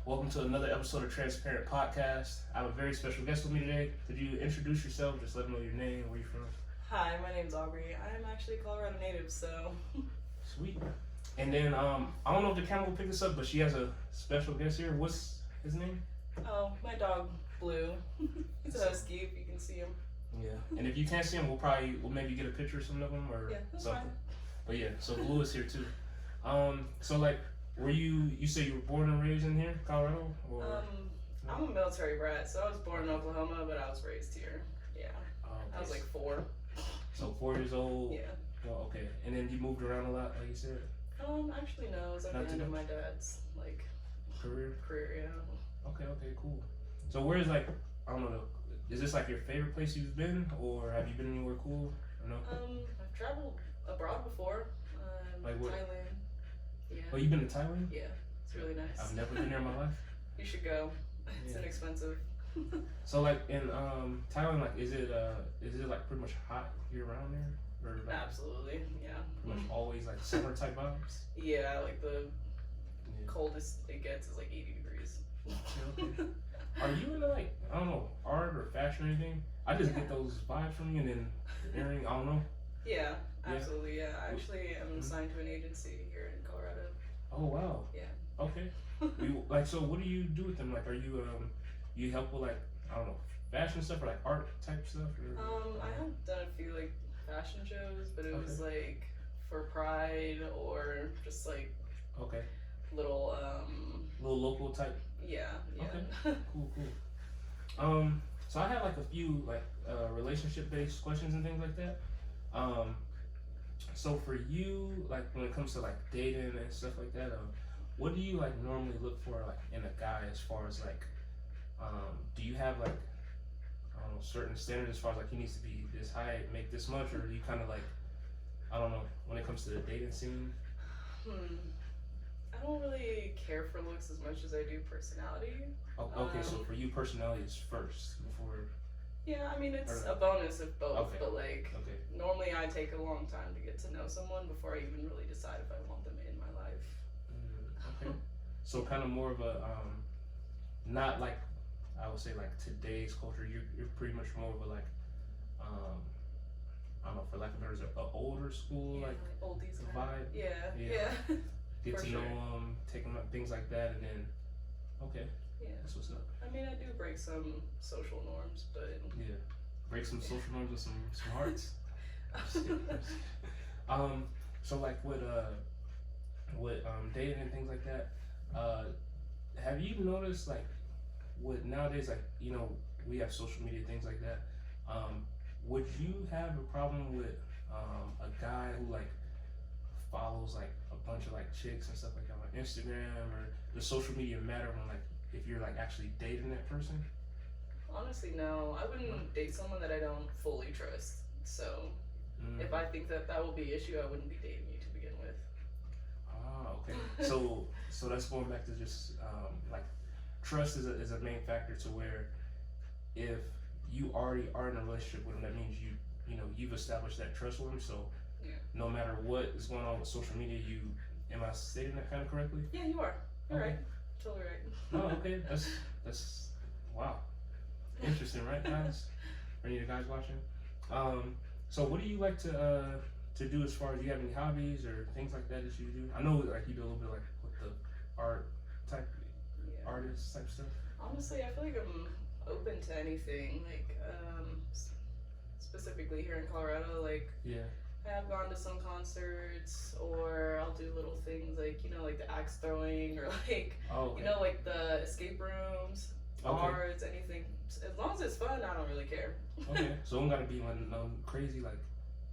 Welcome to another episode of Transparent Podcast. I have a very special guest with me today. Could you introduce yourself? Just let them know your name, where you're from. Hi, my name's Aubrey. I am actually a Colorado native, so. Sweet. And then, I don't know if the camera will pick this up, but she has a special guest here. What's his name? Oh, my dog, Blue. He's a husky, if you can see him. Yeah. And if you can't see him, we'll maybe get a picture or something of him or something. Fine. But yeah, so Blue is here too. So like, you say you were born and raised in here, Colorado? Or? I'm a military brat, so I was born in Oklahoma, but I was raised here. Yeah. Okay. I was like 4. So 4 years old? Yeah. Oh, okay. And then you moved around a lot, like you said? Actually no, it was at the end of my dad's, like, Career, yeah. Okay, cool. So where's like, I don't know, is this like your favorite place you've been, or have you been anywhere cool, or no? I've traveled abroad before, Like what? Thailand. Yeah. Oh, you've been to Thailand? Yeah, it's really nice. I've never been there in my life. You should go. It's Yeah. inexpensive. So like in Thailand, like is it like pretty much hot year round there, or like Absolutely, yeah. pretty much always like summer type vibes? Yeah, like the Yeah. coldest it gets is like 80 degrees. Okay. Are you into like, I don't know, art or fashion or anything? I just get those vibes from you, and then the earring, I don't know. Yeah, Yeah. absolutely. Yeah, I actually am assigned to an agency here in Colorado. Oh wow. Yeah. Okay. Like, so what do you do with them? Like, are you you help with like, I don't know, fashion stuff or like art type stuff? Or, I have done a few like fashion shows, but it was like for Pride or just like Okay. little Little local type. yeah. Okay. Cool. So I have like a few like relationship based questions and things like that. So for you, like when it comes to like dating and stuff like that, what do you like normally look for like in a guy as far as like, do you have like, I don't know, certain standards as far as like he needs to be this height, make this much, or do you kind of like, I don't know, when it comes to the dating scene? I don't really care for looks as much as I do personality. Oh, okay, so for you, personality is first before. Yeah, I mean it's a bonus of both, Okay. but like Okay. normally I take a long time to get to know someone before I even really decide if I want them in my life. Okay. So kind of more of a not like I would say like today's culture. You're pretty much more of a like I don't know, for lack of better words, an older school like oldies vibe. Yeah. Get For to know sure. them, take them up, things like that, and then okay, Yeah. that's what's up. I mean I do break some social norms, but Yeah, break some social norms with some hearts. I'm just kidding, I'm just kidding. So like with dating and things like that, have you noticed like with nowadays, like, you know, we have social media, things like that, would you have a problem with a guy who like follows like a bunch of like chicks and stuff like that on Instagram, or does social media matter when like if you're like actually dating that person? honestly no. I wouldn't date someone that I don't fully trust. So if I think that will be an issue, I wouldn't be dating you to begin with. Ah, okay. So that's going back to just like trust is a main factor to where if you already are in a relationship with them, that means you know you've established that trust with them. So Yeah. no matter what is going on with social media, am I stating that kind of correctly? Yeah, you are. You're Okay. right. Totally right. Oh, okay. That's wow. Interesting, right, guys? For any of the guys watching. So what do you like to do as far as, do you have any hobbies or things like that you do? I know like you do a little bit like with the art type, Yeah. artist type stuff. Honestly, I feel like I'm open to anything. Like, specifically here in Colorado, like Yeah. I have gone to some concerts, or I'll do little things like, you know, like the axe throwing, or like, Oh, okay. you know, like the escape rooms, Okay. bars, anything. As long as it's fun, I don't really care. Okay. So I'm gotta be like crazy like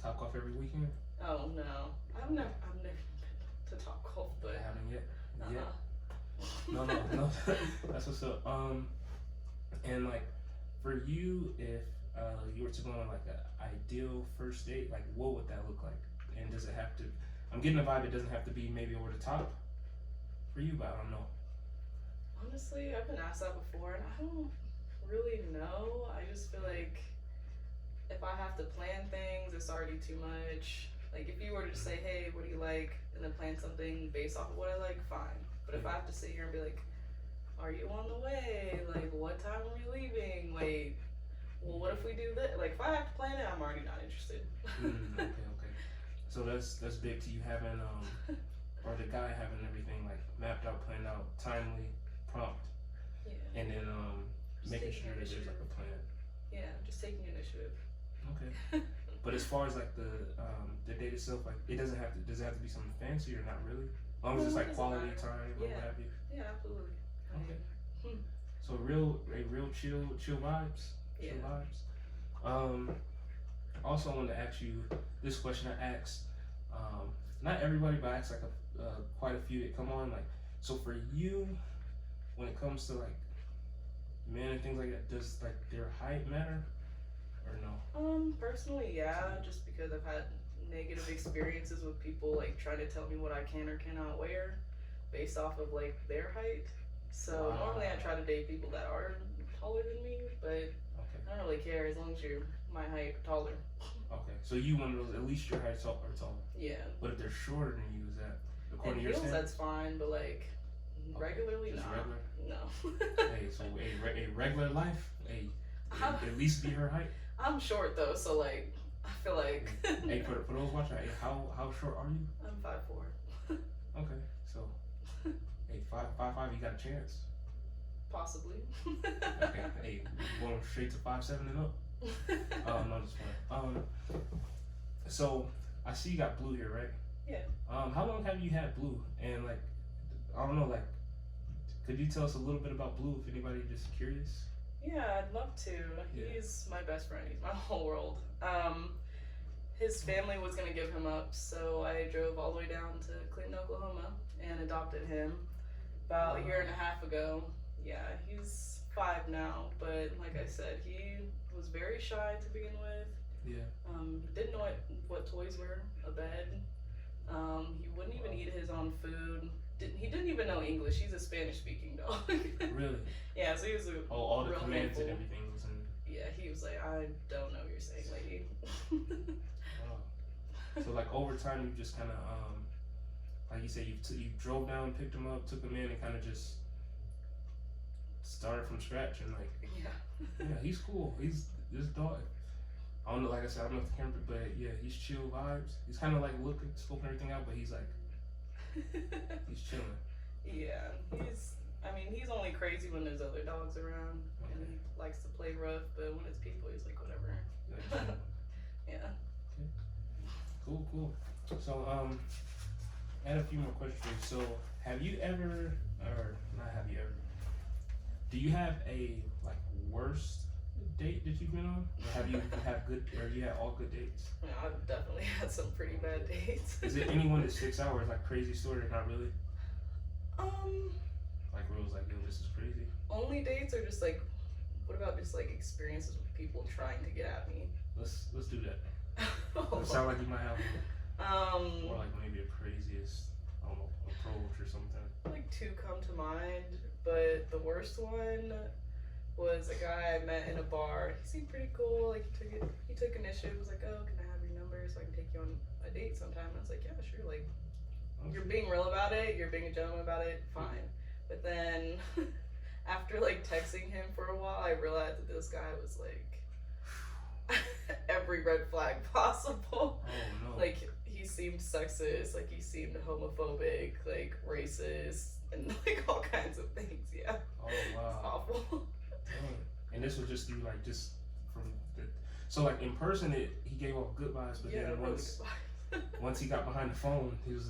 top off every weekend. Oh no, I've never been to Top Golf, I but haven't yet. uh-uh. No. That's what's up. And like for you, if you were to go on like an ideal first date, like what would that look like? And does it have to? I'm getting the vibe it doesn't have to be maybe over the top for you, but I don't know. Honestly, I've been asked that before, and I don't really know. I just feel like if I have to plan things, it's already too much. Like if you were to say, hey, what do you like, and then plan something based off of what I like, fine. But if I have to sit here and be like, are you on the way? Like, what time are we leaving? Wait, well, what if we do this? Like, if I have to plan it, I'm already not interested. Okay, okay. So that's big to you having or the guy having everything like mapped out, planned out, timely, prompt, Yeah. and then Just making taking sure that there's initiative. like a plan. Yeah, just taking initiative. Okay. But as far as like the date itself, like it doesn't have to. Does it have to be something fancy or not really? As long as it's No, it like doesn't quality matter. time or Yeah. what have you. Yeah, absolutely. Okay. Hmm. So a real chill vibes. Chill Yeah. vibes. Also, I wanted to ask you this question. I asked, not everybody, but I asked like quite a few that come on. Like, so for you, when it comes to like men and things like that, does like their height matter or no? Personally, yeah, just because I've had negative experiences with people like trying to tell me what I can or cannot wear based off of like their height. So Wow. normally I try to date people that are taller than me, but Okay. I don't really care as long as you're my height or taller. Okay. So you one of those at least your height's or taller. Yeah. But if they're shorter than you, is that And according to your heels, standards? that's fine, but like regularly, Just nah. regular. No. Hey, so a regular life, at least be her height. I'm short though, so like I feel like Hey, for those watching, hey, how short are you? I'm 5'4". Okay, so hey, 5'5", you got a chance. Possibly. Okay, hey, going straight to 5'7" and up. No, just playing. So I see you got blue here, right? Yeah. How long have you had blue? And like, I don't know, like, could you tell us a little bit about blue if anybody just curious? Yeah, I'd love to. Yeah. He's my best friend. He's my whole world. His family was gonna give him up, so I drove all the way down to Clinton, Oklahoma, and adopted him about a year and a half ago. Yeah, he's 5 now, but like I said, he was very shy to begin with. Yeah. Didn't know what toys were, a bed. He wouldn't even eat his own food. He didn't even know English. He's a Spanish-speaking dog. Really? Yeah, so he was a All the real commands handful. and everything was in. Yeah, he was like, I don't know what you're saying, lady. Wow. So like over time, you just kind of like you said, you drove down, picked him up, took him in, and kind of just started from scratch. And like, yeah, he's cool. He's this dog. I don't know, like I said, I don't know if the camera, but yeah, he's chill vibes. He's kind of like looking, scoping everything out, but he's like, he's chilling. Yeah, he's only crazy when there's other dogs around, and he likes to play rough, but when it's people, he's like, whatever. Like, Yeah. Cool. So I had a few more questions for you. So have you ever, or not have you ever, do you have a like worst date that you've been on? Or have you had good, or you had all good dates? Yeah, I've definitely had some pretty bad dates. Is it anyone that sticks out where it's like crazy story or not really? Like where it was like, yo, this is crazy. Only dates or just like, what about just like experiences with people trying to get at me? Let's do that. It sound like you might have one. Or like maybe the craziest, I don't know, approach or something. Like 2 come to mind, but the worst one was a guy I met in a bar. He seemed pretty cool. Like he took initiative. Was like, oh, can I have your number so I can take you on a date sometime? And I was like, yeah, sure. Like, you're being real about it. You're being a gentleman about it. Fine. But then after like texting him for a while, I realized that this guy was like every red flag possible. Oh no. Like he seemed sexist, like he seemed homophobic, like racist, and like all kinds of things. Yeah. Oh It's wow. awful. And this was just you like just from the, so like in person he gave off good vibes, but Yeah, then really once good vibes. once he got behind the phone, he's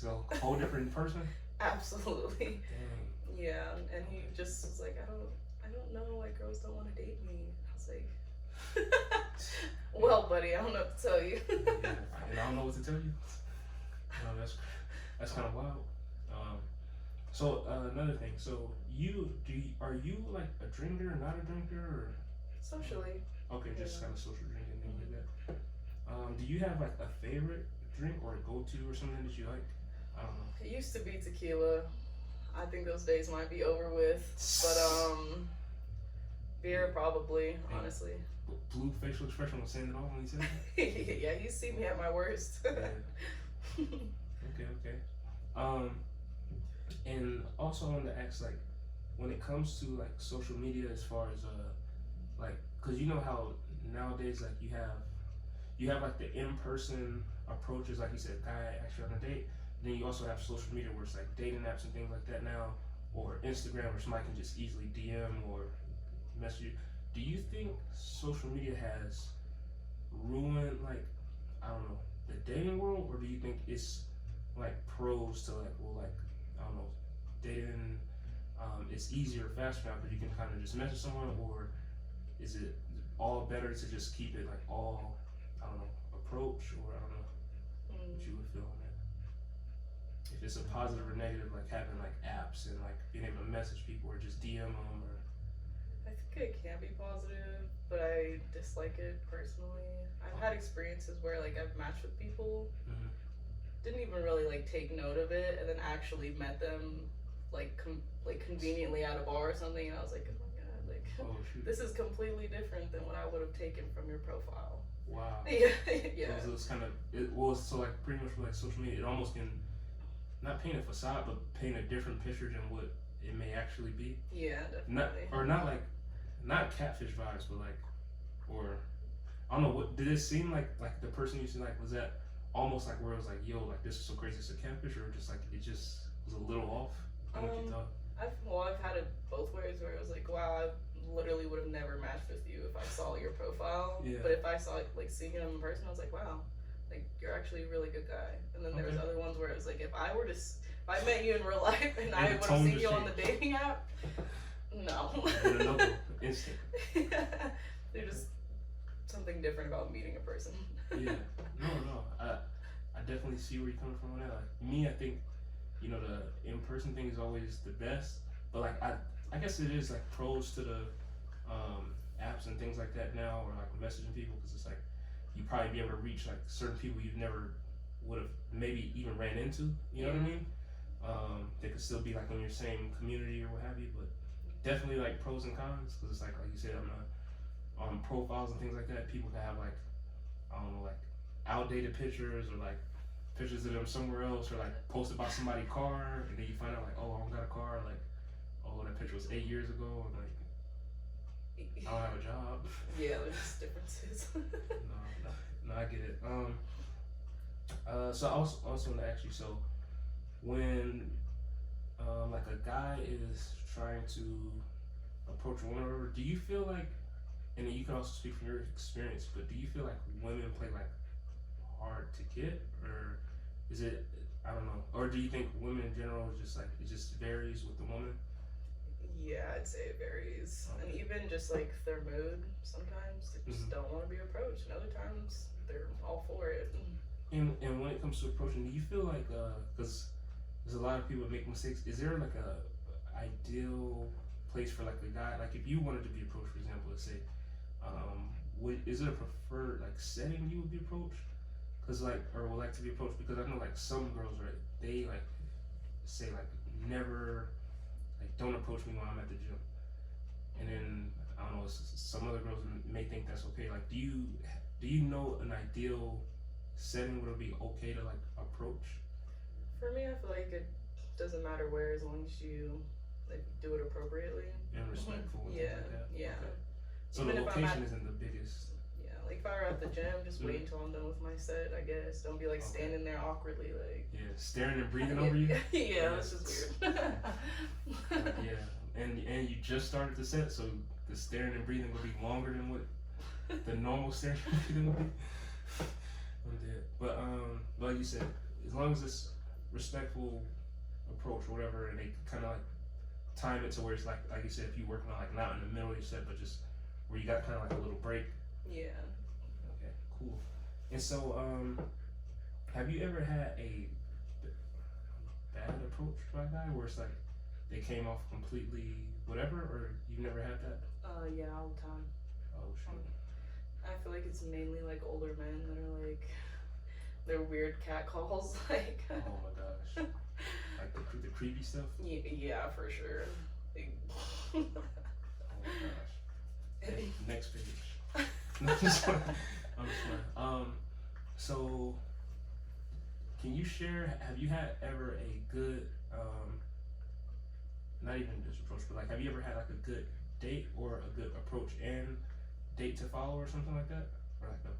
a whole different person. Absolutely. Dang. Yeah, and he just was like, I don't know why girls don't want to date me. I was like, well, buddy, I don't know what to tell you. Yeah, and I don't know what to tell you. That's kind of wild. So another thing. So are you like a drinker, not a drinker, or Socially. okay, just Yeah. kind of social drinking things like that. Do you have like a favorite drink or a go-to or something that you like? I don't know. It used to be tequila. I think those days might be over with, but beer probably, honestly. Blue facial expression was saying it all when he said that. Yeah, you see me at my worst. Yeah. Okay. And also I wanted to ask, like, when it comes to like social media, as far as like, cause you know how nowadays like you have like the in-person approaches, like you said, guy actually on a date. Then you also have social media where it's like dating apps and things like that now, or Instagram where somebody can just easily DM or message you. Do you think social media has ruined like, I don't know, the dating world, or do you think it's like pros to like, well, like, I don't know, dating, it's easier, faster now because you can kind of just message someone, or is it all better to just keep it like all, I don't know, approach, or I don't know what you would feel on that? If it's a positive or negative, like having like apps and like being able to message people or just DM them, or. I think it can be positive, but I dislike it personally. I've had experiences where like I've matched with people, didn't even really like take note of it, and then actually met them like conveniently at a bar or something, and I was like, oh my god, like this is completely different than what I would have taken from your profile. Wow. Yeah. So it was kind of so like pretty much with like social media, it almost can not paint a facade, but paint a different picture than what it may actually be. Yeah, definitely. Not catfish vibes, but like, or I don't know, what did it seem like the person you seemed like, was that almost like where it was like, yo, like this is so crazy, it's a catfish, or just like it just was a little off than what you thought? I've had it both ways, where it was like, wow, I literally would have never matched with you if I saw your profile. Yeah. But if I saw like seeing him in person, I was like, wow, like you're actually a really good guy. And then there was other ones where it was like, if I met you in real life and I would have seen you on the dating app, no. Instant. There's just something different about meeting a person. Yeah. No. I definitely see where you're coming from on that. Like me, I think, you know, the in-person thing is always the best, but like I guess it is like pros to the apps and things like that now, or like messaging people, because it's like you probably be able to reach like certain people you've never would have maybe even ran into. You know what I mean? They could still be like in your same community or what have you, but definitely like pros and cons, because it's like you said, on profiles and things like that, people can have like, I don't know, like outdated pictures, or like pictures of them somewhere else, or like post about somebody's car, and then you find out like, oh, I don't got a car, like, oh, that picture was 8 years ago, and like I don't have a job. Yeah, there's just differences. No, I get it. So I also want to ask you, so when like a guy is trying to approach a woman, or whatever, do you feel like, and then you can also speak from your experience, but do you feel like women play like hard to get, or is it, I don't know, or do you think women in general is just like, it just varies with the woman? Yeah, I'd say it varies. And even just like their mood, sometimes they just don't want to be approached, and other times they're all for it. And when it comes to approaching, do you feel like, because there's a lot of people that make mistakes, is there like a ideal place for like a guy, like if you wanted to be approached, for example, let's say, is it a preferred like setting you would be approached? Cause like, or would like to be approached? Because I know like some girls, right, they like say like never, like don't approach me while I'm at the gym. And then I don't know, some other girls may think that's okay. Like, do you know an ideal setting where it'll be okay to like approach? For me, I feel like it doesn't matter where, as long as you like do it appropriately And respectful. And yeah, things like that. yeah. Okay. So Even the if location isn't the biggest. Yeah, like if I were at the gym, just wait until I'm done with my set, I guess. Don't be like standing there awkwardly, like. Yeah, staring and breathing over you. Yeah, that's just weird. Yeah, and you just started the set, so the staring and breathing would be longer than what the normal staring and breathing would be. I'm dead. But like you said, as long as it's respectful approach or whatever, and they kind of like time it to where it's like you said, if you working on like not in the middle of your set, but just where you got kind of like a little break. Yeah. Okay, cool. And so, have you ever had a bad approach by a guy where it's like they came off completely whatever, or you've never had that? Yeah, all the time. Oh shit. I feel like it's mainly like older men that are like, they're weird cat calls, like. Oh my gosh. Like the creepy stuff? Yeah, for sure. Oh my gosh. Hey, next page. No, I'm just playing. So can you share, have you had ever a good not even just approach, but like, have you ever had like a good date or a good approach and date to follow or something like that, or like a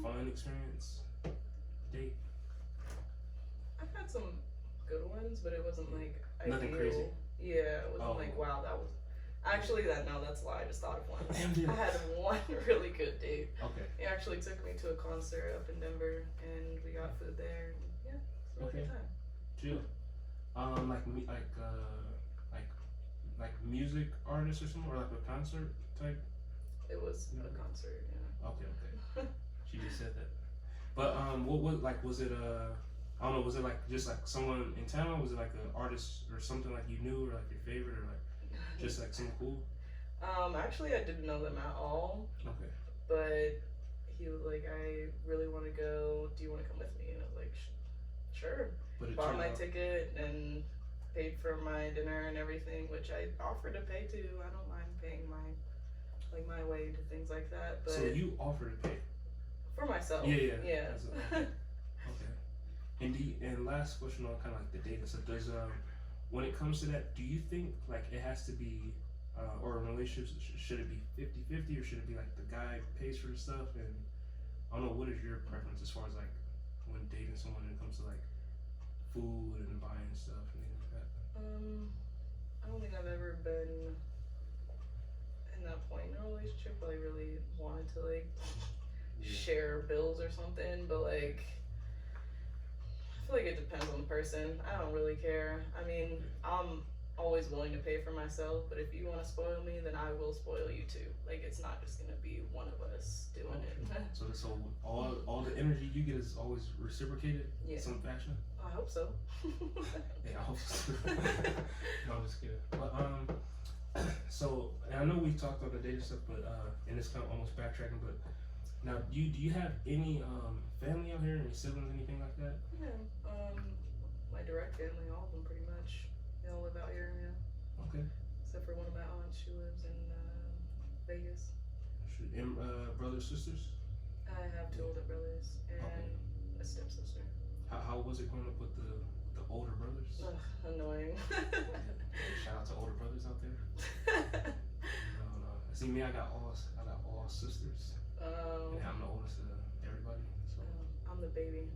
fun experience date? I've had some good ones, but it wasn't like Nothing ideal. crazy? Yeah, it wasn't like, wow, that was actually that's a lie. I just thought of one. Damn, dude. I had one really good date. Okay. He actually took me to a concert up in Denver, and we got food there. And yeah, it's a really good time. Chill. Like music artist or something, or like a concert type. It was a concert. Yeah. Okay. She just said that. But what like was it I don't know, was it like just like someone in town? Was it like an artist or something like you knew, or like your favorite, or like just like something cool? Actually, I didn't know them at all. Okay. But he was like, I really want to go. Do you want to come with me? And I was like, sure. But it Bought turned my out, ticket and paid for my dinner and everything, which I offered to pay too. I don't mind paying my way to things like that. But so you offered to pay for myself. Yeah. Yeah. Okay. And last question on kind of like the data stuff. Does when it comes to that, do you think like it has to be or in relationships should it be 50-50 or should it be like the guy pays for the stuff? And I don't know, what is your preference as far as like when dating someone when it comes to like food and buying stuff and things like that? I don't think I've ever been in that point in a relationship where I really wanted to like share bills or something, but like I feel like it depends on the person. I don't really care. I mean, I'm always willing to pay for myself, but if you want to spoil me, then I will spoil you too. Like, it's not just gonna be one of us doing it. So all the energy you get is always reciprocated in Yeah. some fashion? I hope so. Yeah, I hope so. No, I'm just kidding. But so and I know we talked about the data stuff, but and it's kind of almost backtracking. But now, do you have any family out here, any siblings, anything like that? Yeah. My direct family, all of them pretty much. They all live out here, yeah. Okay. Except for one of my aunts, she lives in Vegas. And brothers, sisters? I have 2 older brothers and a stepsister. How was it growing up with the older brothers? Ugh, annoying. Shout out to older brothers out there. No. See me, I got all sisters. And I'm the oldest of everybody. So I'm the baby.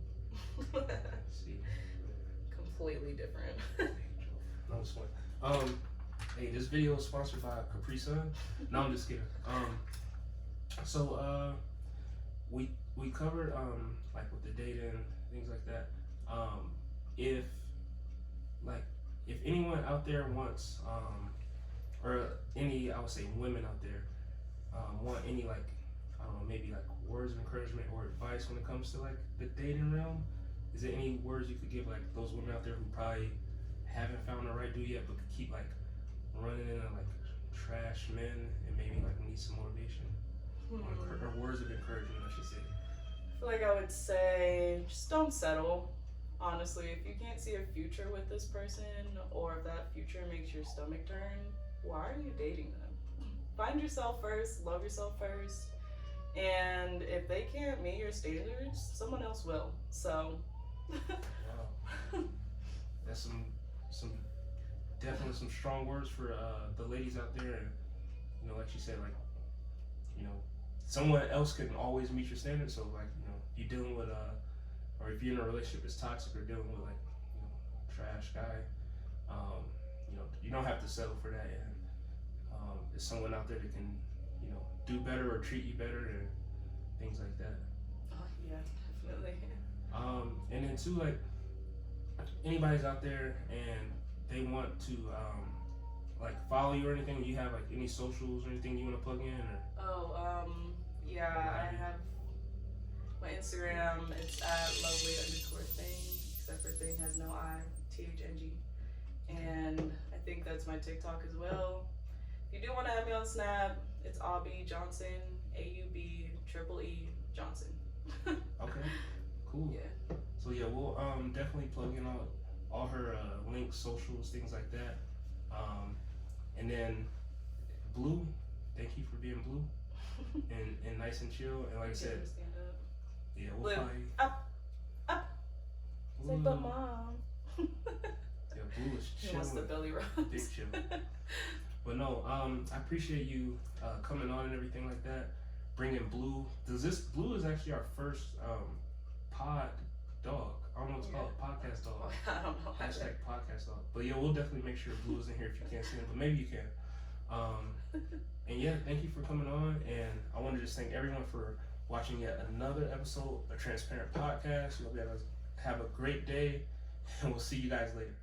see. Completely different. No, I'm just playing. Hey, this video is sponsored by Capri Sun. No, I'm just kidding. So we covered like with the data and things like that. If anyone out there wants or any, I would say women out there want any like I don't know, maybe like words of encouragement or advice when it comes to like the dating realm, is there any words you could give like those women out there who probably haven't found the right dude yet but could keep like running into like trash men and maybe like need some motivation or words of encouragement, I should say? I feel like I would say just don't settle. Honestly, if you can't see a future with this person, or if that future makes your stomach turn, why are you dating them? Find yourself first, love yourself first, and if they can't meet your standards, someone else will. So Wow. That's some definitely some strong words for the ladies out there. And you know, like she said, like, you know, someone else can always meet your standards. So like, you know, if you're dealing with or if you're in a relationship that's toxic or dealing with like, you know, trash guy, you know, you don't have to settle for that. And there's someone out there that can, you know, do better or treat you better and things like that. oh yeah, definitely. And then too, like, anybody's out there and they want to like follow you or anything, you have like any socials or anything you want to plug in or? Yeah, I have my Instagram. It's at lovely_thing, except for thing has no I, THNG. And I think that's my TikTok as well. If you do want to add me on Snap, it's Aubrey Johnson, AUB Johnson. Okay, cool. Yeah. So yeah, we'll definitely plug in all her links, socials, things like that. And then Blue, thank you for being Blue and nice and chill. And like I said, Stand up. yeah, we'll Blue, probably up. Say, but mom. Yeah, Blue is He wants the chilling. belly rub. Big chill. But no, I appreciate you coming on and everything like that. Bringing Blue. Blue is actually our first pod dog. I don't know what it's called. Podcast dog. I don't know. Hashtag podcast dog. But yeah, we'll definitely make sure Blue is in here if you can't see him. But maybe you can. And yeah, thank you for coming on. And I want to just thank everyone for watching yet another episode of Transparent Podcast. You'll be able to have a great day. And we'll see you guys later.